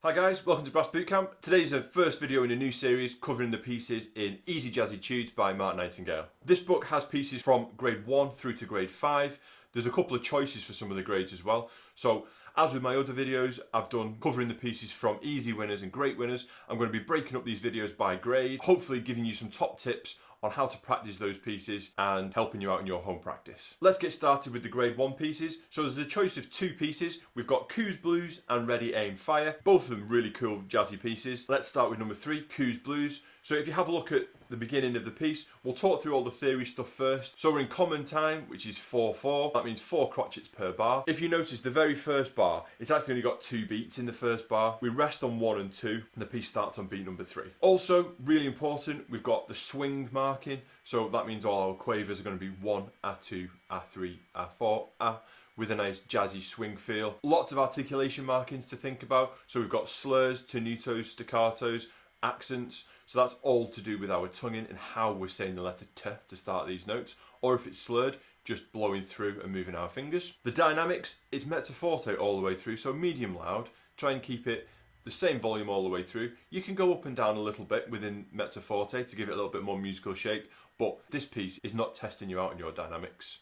Hi guys, welcome to Brass Bootcamp. Today's the first video in a new series covering the pieces in Easy Jazzy Tudes by Mark Nightingale. This book has pieces from grade 1 through to grade 5. There's a couple of choices for some of the grades as well. So as with my other videos, I've done covering the pieces from easy winners and great winners. I'm going to be breaking up these videos by grade, hopefully giving you some top tips on how to practice those pieces and helping you out in your home practice. Let's get started with the grade 1 pieces. So there's a choice of two pieces. We've got Coos Blues and Ready Aim Fire. Both of them really cool jazzy pieces. Let's start with number 3, Coos Blues. So if you have a look at the beginning of the piece, we'll talk through all the theory stuff first. So we're in common time, which is 4/4. That means 4 crotchets per bar. If you notice the very first bar, it's actually only got 2 beats in the first bar. We rest on 1 and 2, and the piece starts on beat number 3. Also, really important, we've got the swing marking. So that means all our quavers are going to be 1, A2, A3, A4, A, with a nice jazzy swing feel. Lots of articulation markings to think about. So we've got slurs, tenutos, staccatos, accents. So that's all to do with our tonguing and how we're saying the letter T to start these notes. Or if it's slurred, just blowing through and moving our fingers. The dynamics, it's mezzo forte all the way through, so medium loud. Try and keep it the same volume all the way through. You can go up and down a little bit within mezzo forte to give it a little bit more musical shape, but this piece is not testing you out on your dynamics.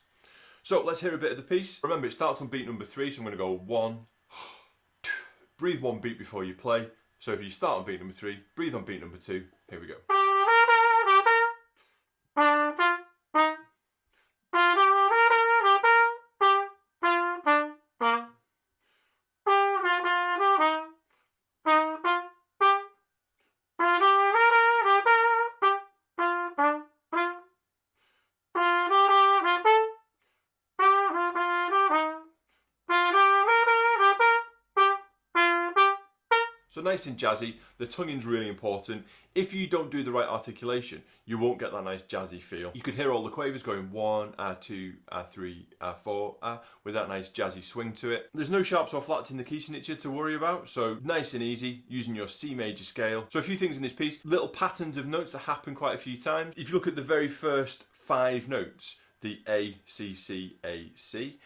So let's hear a bit of the piece. Remember, it starts on beat number 3, so I'm going to go 1, 2, breathe 1 beat before you play. So if you start on beat number 3, breathe on beat number 2, here we go. So nice and jazzy, the tonguing's really important. If you don't do the right articulation, you won't get that nice jazzy feel. You could hear all the quavers going 1, A2, A3, A4, A, with that nice jazzy swing to it. There's no sharps or flats in the key signature to worry about, so nice and easy, using your C major scale. So a few things in this piece, little patterns of notes that happen quite a few times. If you look at the very first 5 notes, the A, C, C, A, C,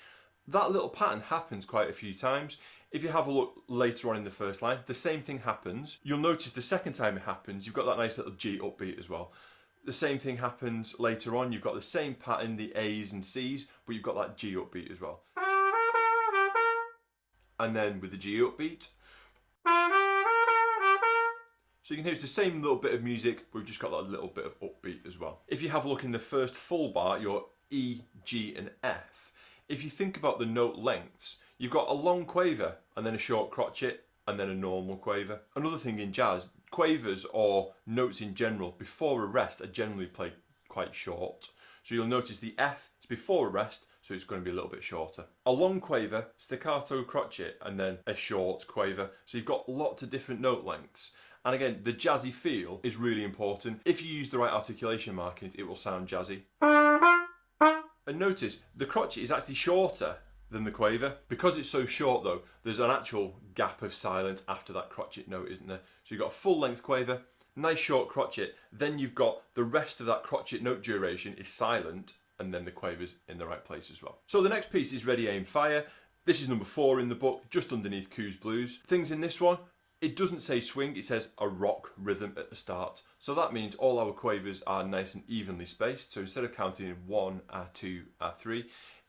that little pattern happens quite a few times. If you have a look later on in the first line, the same thing happens. You'll notice the second time it happens, you've got that nice little G upbeat as well. The same thing happens later on. You've got the same pattern, the A's and C's, but you've got that G upbeat as well. And then with the G upbeat. So you can hear it's the same little bit of music, but we've just got that little bit of upbeat as well. If you have a look in the first full bar, your E, G and F, if you think about the note lengths, you've got a long quaver and then a short crotchet and then a normal quaver. Another thing in jazz, quavers or notes in general before a rest are generally played quite short. So you'll notice the F is before a rest, so it's going to be a little bit shorter. A long quaver, staccato crotchet and then a short quaver. So you've got lots of different note lengths. And again, the jazzy feel is really important. If you use the right articulation markings, it will sound jazzy. And notice, the crotchet is actually shorter than the quaver. Because it's so short though, there's an actual gap of silence after that crotchet note, isn't there? So you've got a full length quaver, nice short crotchet, then you've got the rest of that crotchet note duration is silent, and then the quaver's in the right place as well. So the next piece is Ready Aim Fire. This is number 4 in the book, just underneath Coos Blues. Things in this one, it doesn't say swing, it says a rock rhythm at the start. So that means all our quavers are nice and evenly spaced. So instead of counting in 1, A2, A3,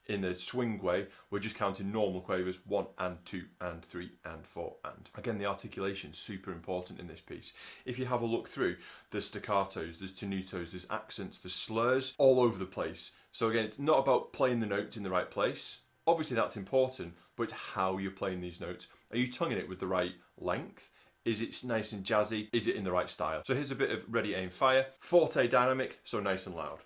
in the swing way, we're just counting normal quavers, 1 and 2 and 3 and 4 and. Again, the articulation is super important in this piece. If you have a look through, there's staccatos, there's tenutos, there's accents, there's slurs, all over the place. So again, it's not about playing the notes in the right place. Obviously that's important, but it's how you're playing these notes. Are you tonguing it with the right length? Is it nice and jazzy? Is it in the right style? So here's a bit of Ready Aim Fire. Forte dynamic, so nice and loud.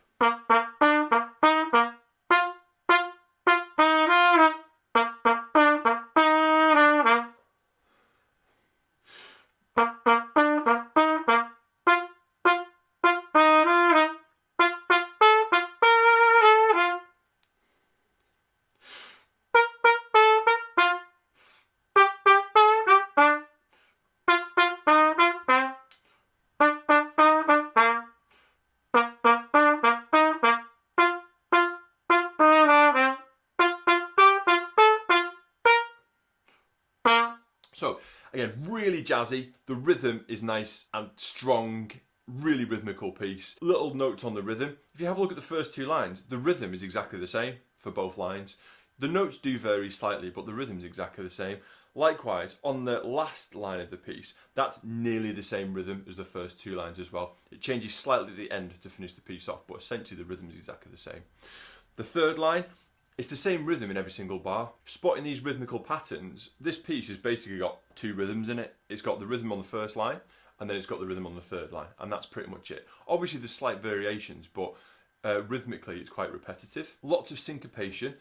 So again, really jazzy. The rhythm is nice and strong, really rhythmical piece. Little notes on the rhythm. If you have a look at the first two lines, the rhythm is exactly the same for both lines. The notes do vary slightly, but the rhythm is exactly the same. Likewise, on the last line of the piece, that's nearly the same rhythm as the first two lines as well. It changes slightly at the end to finish the piece off, but essentially the rhythm is exactly the same. The third line, it's the same rhythm in every single bar. Spotting these rhythmical patterns, this piece has basically got two rhythms in it. It's got the rhythm on the first line, and then it's got the rhythm on the third line, and that's pretty much it. Obviously there's slight variations, but rhythmically it's quite repetitive. Lots of syncopation.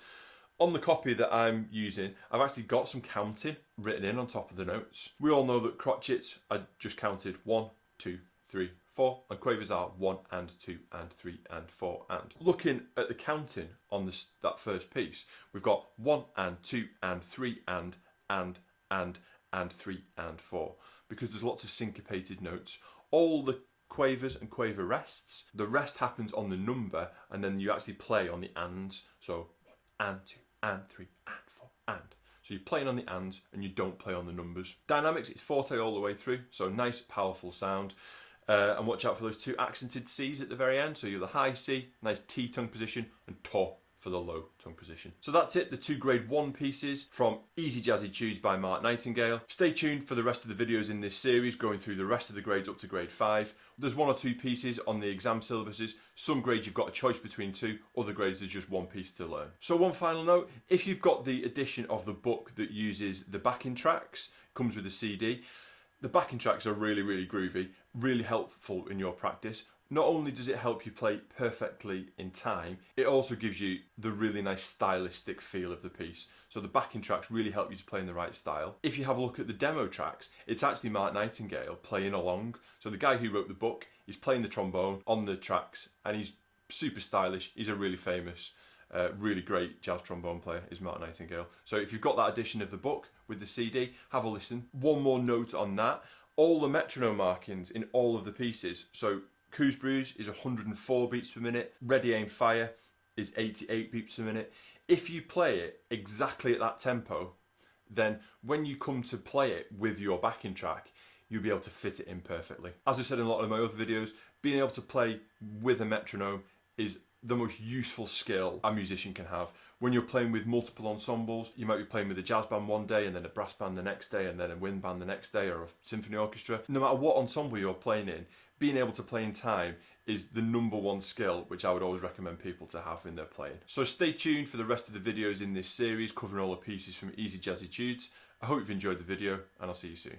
On the copy that I'm using, I've actually got some counting written in on top of the notes. We all know that crotchets are just counted 1, 2, 3, 4, and quavers are 1 and 2 and 3 and 4 and. Looking at the counting on that first piece, we've got 1 and 2 and 3 and 3 and 4, because there's lots of syncopated notes. All the quavers and quaver rests, the rest happens on the number, and then you actually play on the ands. So 1 and 2 and 3 and 4 and. So you're playing on the ands and you don't play on the numbers. Dynamics, it's forte all the way through, so nice powerful sound. And watch out for those two accented C's at the very end. So you're the high C, nice T tongue position, and to for the low tongue position. So that's it, the two grade 1 pieces from Easy Jazzy Tudes by Mark Nightingale. Stay tuned for the rest of the videos in this series, going through the rest of the grades up to grade 5. There's 1 or 2 pieces on the exam syllabuses. Some grades you've got a choice between 2, other grades there's just 1 piece to learn. So one final note, if you've got the edition of the book that uses the backing tracks, comes with a CD, the backing tracks are really, really groovy, really helpful in your practice. Not only does it help you play perfectly in time, it also gives you the really nice stylistic feel of the piece. So the backing tracks really help you to play in the right style. If you have a look at the demo tracks, it's actually Mark Nightingale playing along. So the guy who wrote the book is playing the trombone on the tracks, and he's super stylish. He's a really famous, really great jazz trombone player, is Mark Nightingale. So if you've got that edition of the book with the CD, have a listen. One more note on that, all the metronome markings in all of the pieces. So Coos Brews is 104 beats per minute. Ready Aim Fire is 88 beats per minute. If you play it exactly at that tempo, then when you come to play it with your backing track, you'll be able to fit it in perfectly. As I've said in a lot of my other videos, being able to play with a metronome is the most useful skill a musician can have. When you're playing with multiple ensembles, you might be playing with a jazz band one day and then a brass band the next day and then a wind band the next day, or a symphony orchestra. No matter what ensemble you're playing in, being able to play in time is the #1 skill, which I would always recommend people to have when they're playing. So stay tuned for the rest of the videos in this series covering all the pieces from Easy Jazzy Tudes. I hope you've enjoyed the video, and I'll see you soon.